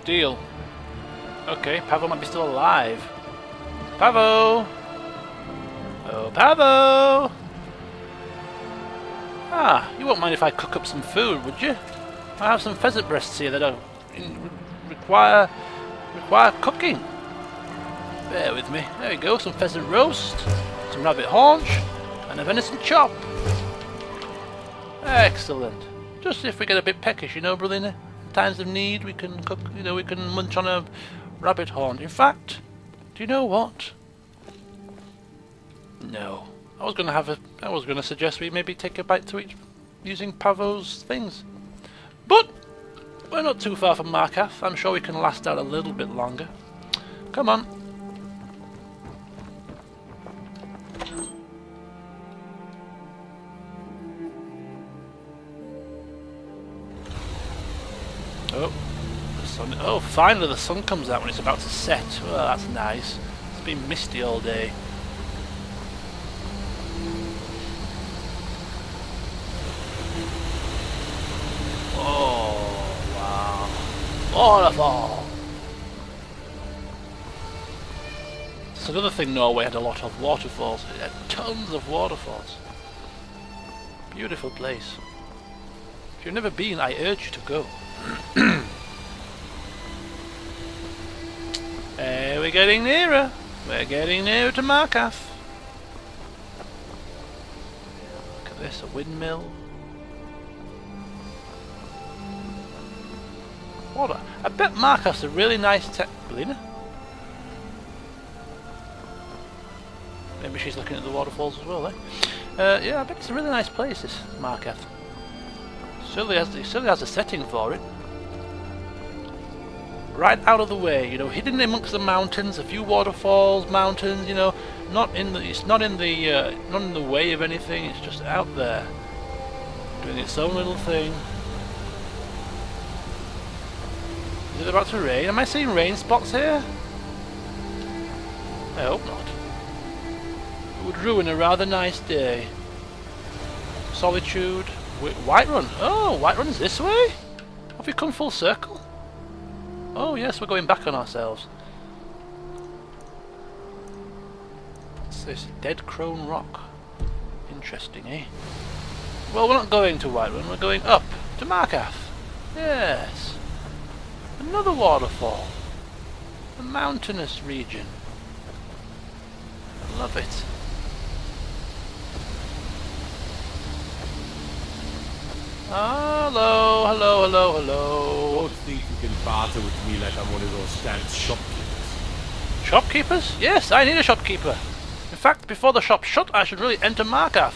Steel. Okay, Pavo might be still alive. Pavo! Oh, Pavo! Ah, you won't mind if I cook up some food, would you? I have some pheasant breasts here that are require cooking. Bear with me. There we go, some pheasant roast, some rabbit haunch, and a venison chop. Excellent. Just if we get a bit peckish, you know, Brolina. In times of need, we can cook. You know, we can munch on a rabbit haunch. In fact, do you know what? No. I was gonna suggest we maybe take a bite to eat using Pavo's things. But we're not too far from Markath. I'm sure we can last out a little bit longer. Come on. Oh, the sun. Oh, finally the sun comes out when it's about to set. Oh, that's nice. It's been misty all day. Oh, wow. Waterfall! It's another thing Norway had a lot of waterfalls. It had tons of waterfalls. Beautiful place. If you've never been, I urge you to go. We're getting nearer. We're getting nearer to Markath. Look at this, a windmill. Water. I bet Markath's a really nice Belina? Maybe she's looking at the waterfalls as well, eh? Yeah, I bet it's a really nice place, this Markath. Certainly has a setting for it. Right out of the way, you know, hidden amongst the mountains, a few waterfalls, mountains, you know, it's not in the way of anything. It's just out there, doing its own little thing. Is it about to rain? Am I seeing rain spots here? I hope not. It would ruin a rather nice day. Solitude. Whiterun. Oh, Whiterun's this way? Have we come full circle? Oh yes, we're going back on ourselves. What's this? Dead Crone Rock. Interesting, eh? Well, we're not going to Whiterun, we're going up to Markath. Yes. Another waterfall. A mountainous region. I love it. Hello, hello, hello, hello. Don't think you can barter with me like I'm one of those stands shopkeepers. Shopkeepers? Yes, I need a shopkeeper. In fact, before the shop shut, I should really enter Markath.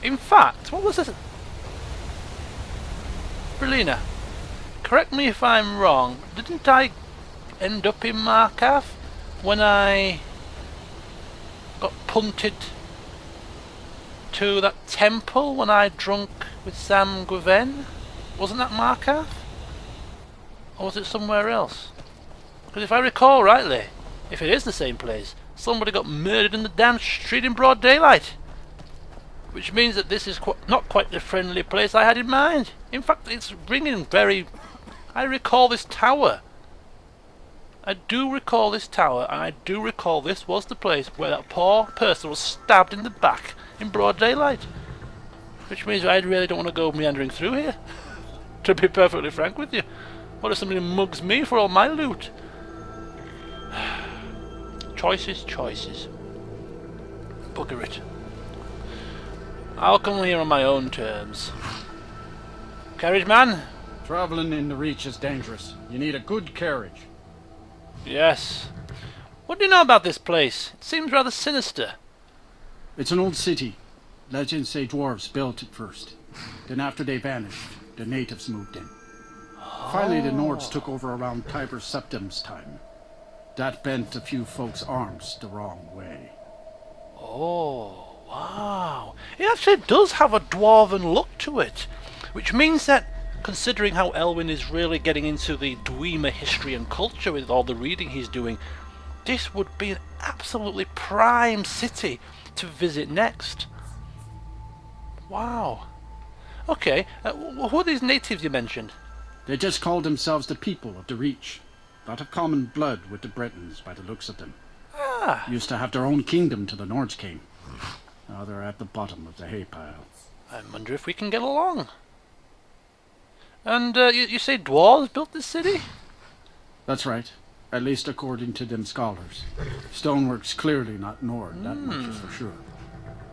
In fact, what was this? Brolina, correct me if I'm wrong. Didn't I end up in Markath when I got punted to that temple when I drunk with Sam Gwiven? Wasn't that Markath? Or was it somewhere else? Because if I recall rightly, if it is the same place, somebody got murdered in the damn street in broad daylight. Which means that this is not quite the friendly place I had in mind. In fact, it's ringing very... I recall this tower. I do recall this tower, and I do recall this was the place where that poor person was stabbed in the back in broad daylight. Which means I really don't want to go meandering through here. To be perfectly frank with you. What if somebody mugs me for all my loot? Choices, choices. Bugger it. I'll come here on my own terms. Carriage man? Traveling in the Reach is dangerous. You need a good carriage. Yes. What do you know about this place? It seems rather sinister. It's an old city. Legends say dwarves built it first. Then after they vanished, the natives moved in. Finally the Nords took over around Tiber Septim's time. That bent a few folks' arms the wrong way. Oh, wow. It actually does have a dwarven look to it. Which means that, considering how Elwynn is really getting into the Dwemer history and culture with all the reading he's doing, this would be an absolutely prime city to visit next. Wow. Okay, who are these natives you mentioned? They just called themselves the people of the Reach. Lot of common blood with the Bretons by the looks of them. Ah, Used to have their own kingdom till the Nords came. Now they're at the bottom of the hay pile. I wonder if we can get along. And you say dwarves built this city? That's right. At least according to them scholars. Stonework's clearly not Nord, that much is for sure.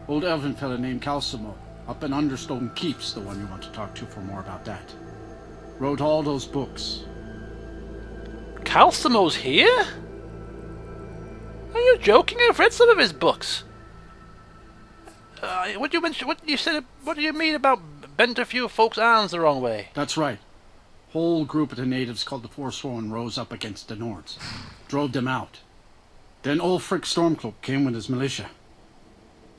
Old elven fella named Calcimo, up in Understone Keep's the one you want to talk to for more about that. Wrote all those books. Calcimo's here? Are you joking? I've read some of his books. What do you mention? What you said? What do you mean about bent a few folks' arms the wrong way? That's right. Whole group of the natives called the Forsworn rose up against the Nords. Drove them out. Then Ulfric Stormcloak came with his militia.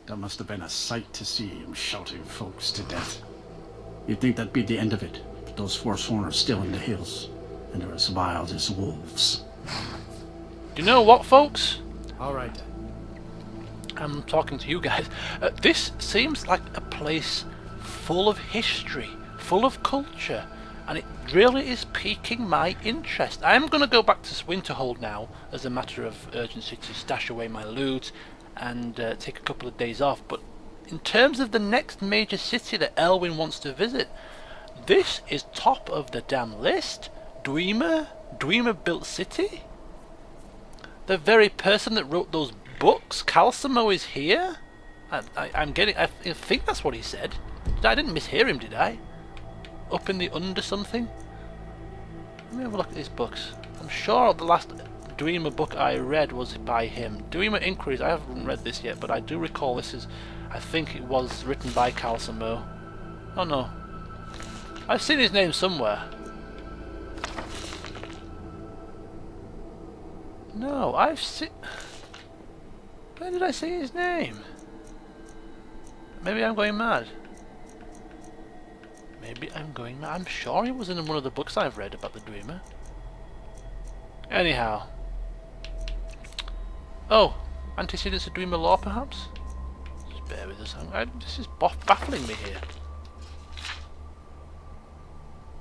That must have been a sight to see him shouting folks to death. You'd think that'd be the end of it, but those Forsworn are still in the hills, and they're as wild as wolves. Do you know what, folks? All right. I'm talking to you guys. This seems like a place full of history, full of culture, and it really is piquing my interest. I'm going to go back to Winterhold now as a matter of urgency to stash away my loot and take a couple of days off. But in terms of the next major city that Elwynn wants to visit, this is top of the damn list. Dwemer built city? The very person that wrote those books, Calcimo, is here? I think that's what he said. I didn't mishear him, did I? Up in the under something? Let me have a look at his books. I'm sure the last Dwemer book I read was by him. Dwemer Inquiries, I haven't read this yet, but I do recall this is, I think it was written by Calcimo. Oh no. I've seen his name somewhere. No, I've seen... Where did I see his name? Maybe I'm going mad. Maybe I'm going mad. I'm sure he was in one of the books I've read about the Dwemer. Anyhow. Oh, antecedents of Dwemer law, perhaps? Just bear with us. This is baffling me here.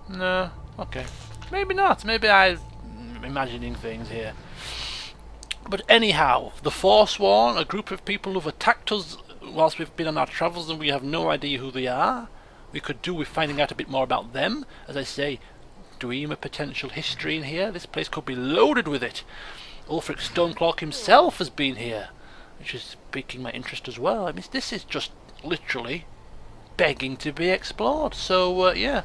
No, okay. Maybe not. Maybe I'm imagining things here. But anyhow, the Forsworn, a group of people who've attacked us whilst we've been on our travels and we have no idea who they are. We could do with finding out a bit more about them. As I say, Dwemer potential history in here. This place could be loaded with it. Ulfric Stormcloak himself has been here, which is piquing my interest as well. I mean, this is just literally begging to be explored. So, yeah.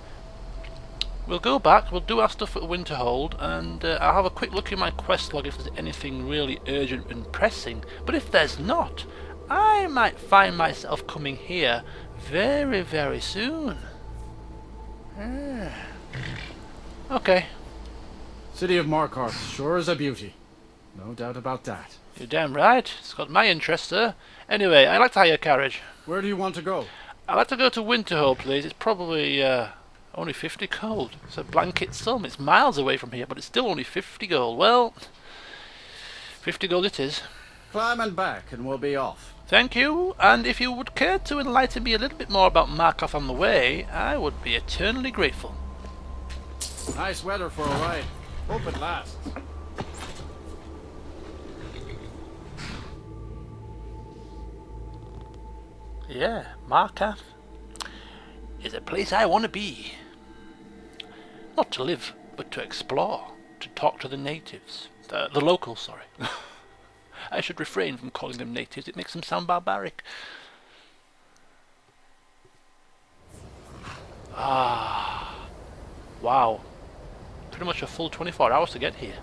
We'll go back, we'll do our stuff at Winterhold, and I'll have a quick look in my quest log if there's anything really urgent and pressing. But if there's not, I might find myself coming here very, very soon. Okay. City of Markarth sure is a beauty. No doubt about that. You're damn right. It's got my interest, sir. Anyway, I'd like to hire a carriage. Where do you want to go? I'd like to go to Winterhold, please. It's probably only 50 gold. It's a blanket sum. It's miles away from here, but it's still only 50 gold. Well, 50 gold it is. Climb and back and we'll be off. Thank you, and if you would care to enlighten me a little bit more about Markarth on the way, I would be eternally grateful. Nice weather for a ride. Hope it lasts. Yeah, Markarth is a place I want to be. Not to live, but to explore, to talk to the natives. The locals, sorry. I should refrain from calling them natives, it makes them sound barbaric. Ah, wow. Pretty much a full 24 hours to get here.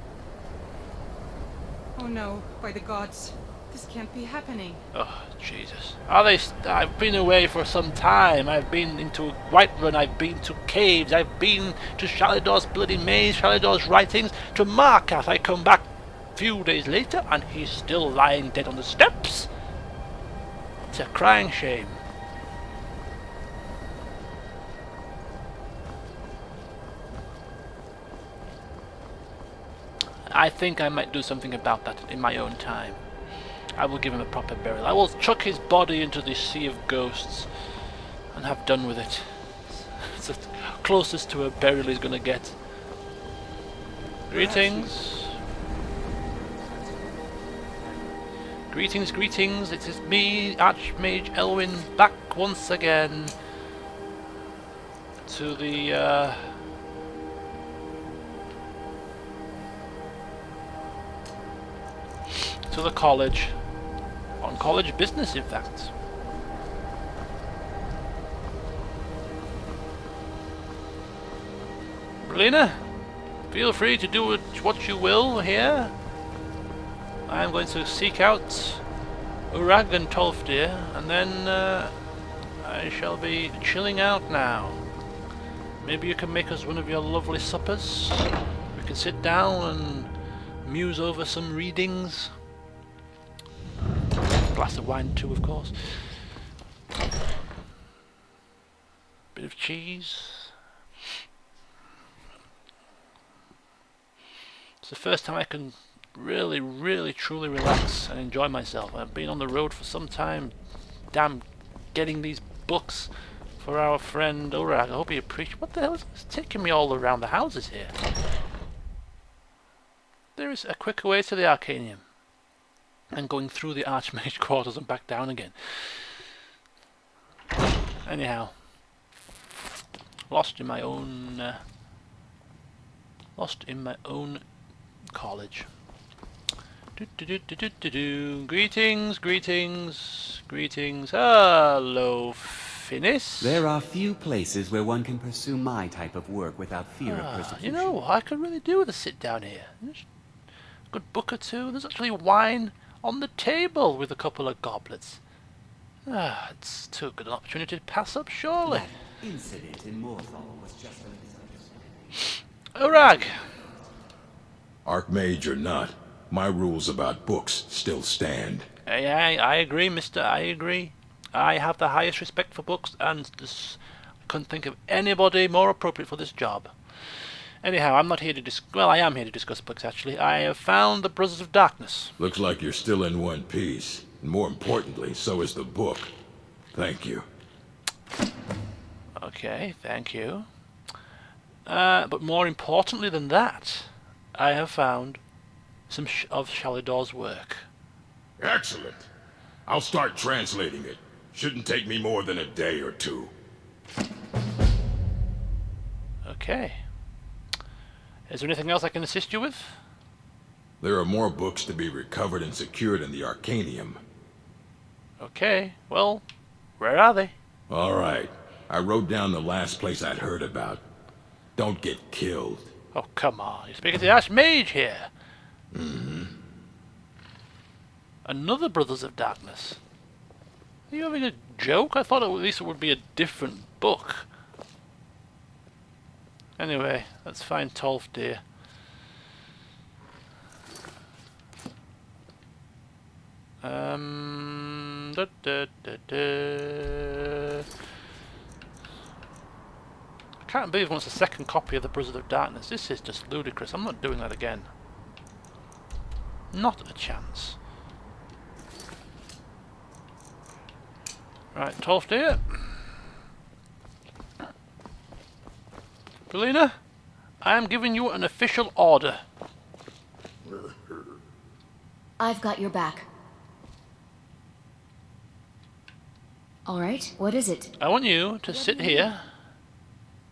Oh no, by the gods. This can't be happening. Oh, Jesus. I've been away for some time. I've been into Whiterun, I've been to caves, I've been to Shalador's bloody maze, Shalador's writings, to Markarth. I come back a few days later and he's still lying dead on the steps. It's a crying shame. I think I might do something about that in my own time. I will give him a proper burial. I will chuck his body into the sea of ghosts and have done with it. It's the closest to a burial he's going to get. Greetings. Greetings, greetings. It is me, Archmage Elwynn, back once again to the college. On college business, in fact. Berlina, feel free to do what you will here. I am going to seek out Urag and Tolfdir, and then I shall be chilling out now. Maybe you can make us one of your lovely suppers. We can sit down and muse over some readings. Glass of wine too, of course. Bit of cheese. It's the first time I can really truly relax and enjoy myself. I've been on the road for some time. Damn, getting these books for our friend Urag. I hope he appreciates. What the hell is this? Taking me all around the houses here. There is a quicker way to the Arcanium. And going through the Archmage quarters and back down again. Anyhow, lost in my own college. Greetings, greetings, greetings. Hello, Finis. There are few places where one can pursue my type of work without fear of persecution. You know, I could really do with a sit down here. There's a good book or two. There's actually wine on the table with a couple of goblets. It's too good an opportunity to pass up, surely. That incident in Morthal was just a misunderstanding. Urag! Archmage or not, my rules about books still stand. I agree, mister, I agree. I have the highest respect for books, and couldn't think of anybody more appropriate for this job. Anyhow, I'm not here to I am here to discuss books, actually. I have found the Brothers of Darkness. Looks like you're still in one piece. And more importantly, so is the book. Thank you. Okay, thank you. But more importantly than that, I have found some of Shalidor's work. Excellent. I'll start translating it. Shouldn't take me more than a day or two. Okay. Is there anything else I can assist you with? There are more books to be recovered and secured in the Arcanium. Okay, well, where are they? All right. I wrote down the last place I'd heard about. Don't get killed. Oh, come on. You're speaking to the Archmage here. Mm-hmm. Another Brothers of Darkness. Are you having a joke? I thought at least it would be a different book. Anyway, let's find Tolfdir. I can't believe it wants a second copy of the Brothers of Darkness. This is just ludicrous. I'm not doing that again. Not a chance. Right, Tolfdir. Berlina, I am giving you an official order. I've got your back. All right, what is it? I want you to sit here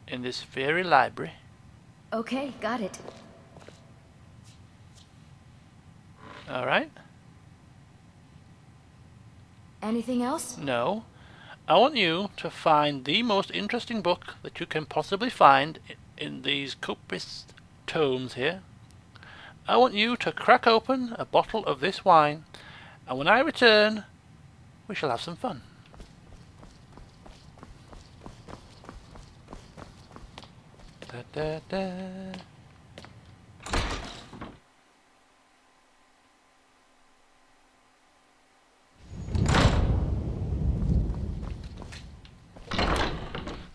in this very library. Okay, got it. All right? Anything else? No. I want you to find the most interesting book that you can possibly find in these copious tomes here. I want you to crack open a bottle of this wine, and when I return, we shall have some fun. Da, da, da.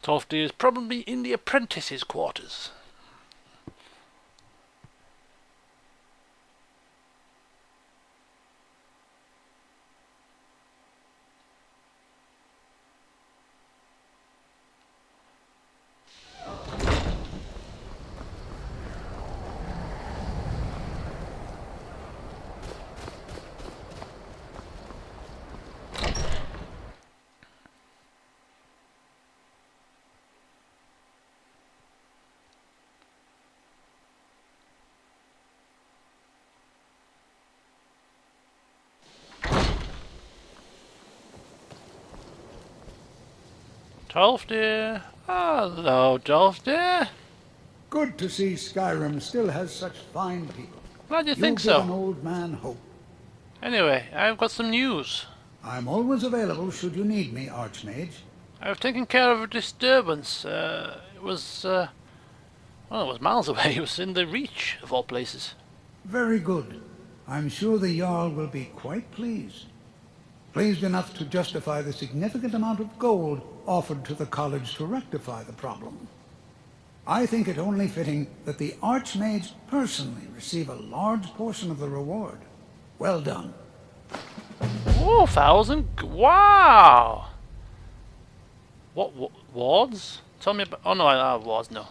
Tolfdir is probably in the apprentices' quarters. Dolph dear. Hello, Dolph dear. Good to see Skyrim still has such fine people. Glad you think give an so. old man hope. Anyway, I've got some news. I'm always available should you need me, Archmage. I've taken care of a disturbance. It was miles away. It was in the Reach, of all places. Very good. I'm sure the Jarl will be quite pleased. Pleased enough to justify the significant amount of gold offered to the college to rectify the problem. I think it only fitting that the Archmage personally receive a large portion of the reward. Well done. Oh, 1,000. Wow. What wards? Tell me about. Oh no, I have wards. No.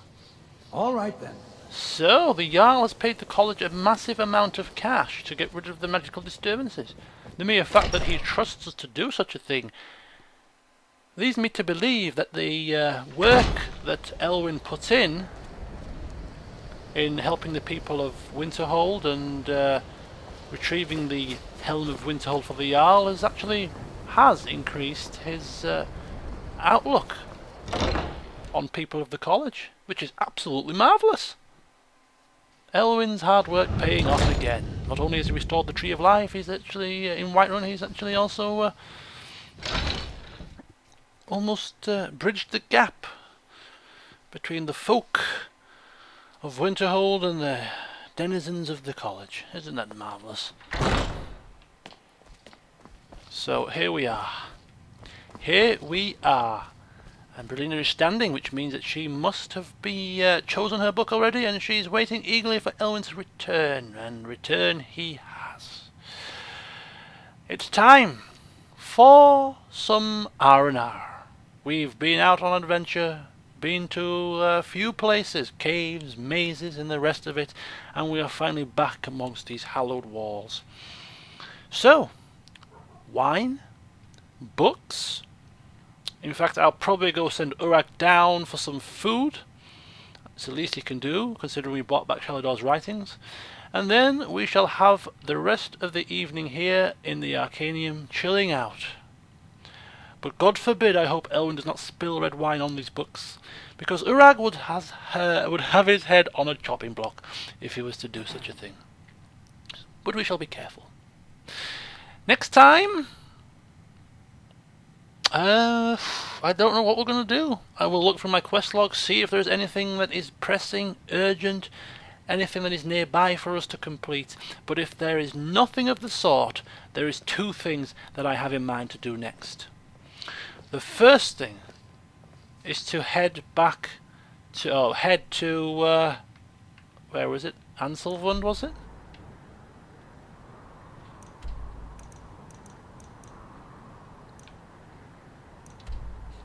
All right then. So the Jarl has paid the college a massive amount of cash to get rid of the magical disturbances. The mere fact that he trusts us to do such a thing leads me to believe that the work that Elwynn put in helping the people of Winterhold and retrieving the Helm of Winterhold for the Jarl has increased his outlook on people of the college, which is absolutely marvellous. Elwynn's hard work paying off again. Not only has he restored the Tree of Life, he's actually, in Whiterun, he's actually also almost bridged the gap between the folk of Winterhold and the denizens of the college. Isn't that marvellous? So here we are. Here we are. And Berlina is standing, which means that she must have chosen her book already, and she's waiting eagerly for Elwynn's return, and return he has. It's time for some R&R. We've been out on adventure, been to a few places, caves, mazes, and the rest of it, and we are finally back amongst these hallowed walls. So, wine, books. In fact, I'll probably go send Urag down for some food. It's the least he can do, considering we brought back Shalidor's writings. And then we shall have the rest of the evening here in the Arcanium, chilling out. But God forbid, I hope Elwynn does not spill red wine on these books, because Urag would have his head on a chopping block if he was to do such a thing. But we shall be careful. Next time, I don't know what we're going to do. I will look through my quest log, see if there's anything that is pressing, urgent, anything that is nearby for us to complete. But if there is nothing of the sort, there is two things that I have in mind to do next. The first thing is to head to, where was it? Anselvund, was it?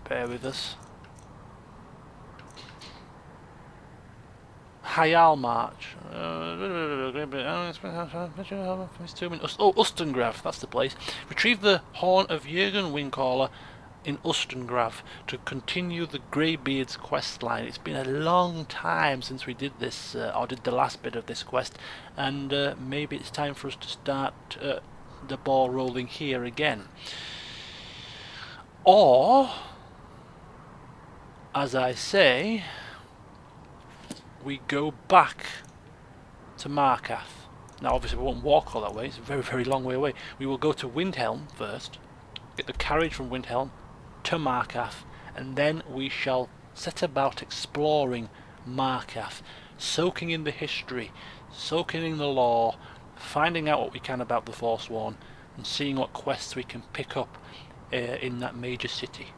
Bear with us. Hayal March. Ustengrav, that's the place. Retrieve the horn of Jürgen Windcaller in Ustengrav to continue the Greybeard's quest line. It's been a long time since we did this, or did the last bit of this quest, and maybe it's time for us to start the ball rolling here again. Or, as I say, we go back to Markath. Now obviously we won't walk all that way, it's a very, very long way away. We will go to Windhelm first, get the carriage from Windhelm to Markath, and then we shall set about exploring Markath, soaking in the history, soaking in the lore, finding out what we can about the Forsworn, and seeing what quests we can pick up in that major city.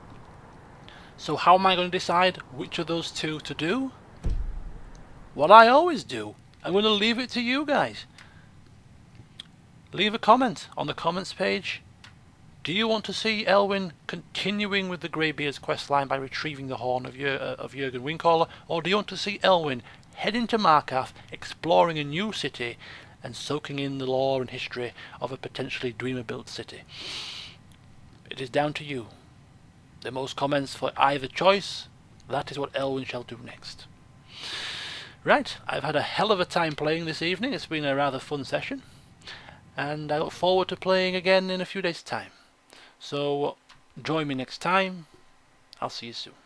So how am I going to decide which of those two to do? What I always do, I'm going to leave it to you guys. Leave a comment on the comments page. Do you want to see Elwynn continuing with the Greybeard's questline by retrieving the horn of Jürgen Windcaller, or do you want to see Elwynn head into Markath, exploring a new city and soaking in the lore and history of a potentially dreamer-built city? It is down to you. The most comments for either choice, that is what Elwynn shall do next. Right, I've had a hell of a time playing this evening. It's been a rather fun session, and I look forward to playing again in a few days' time. So join me next time, I'll see you soon.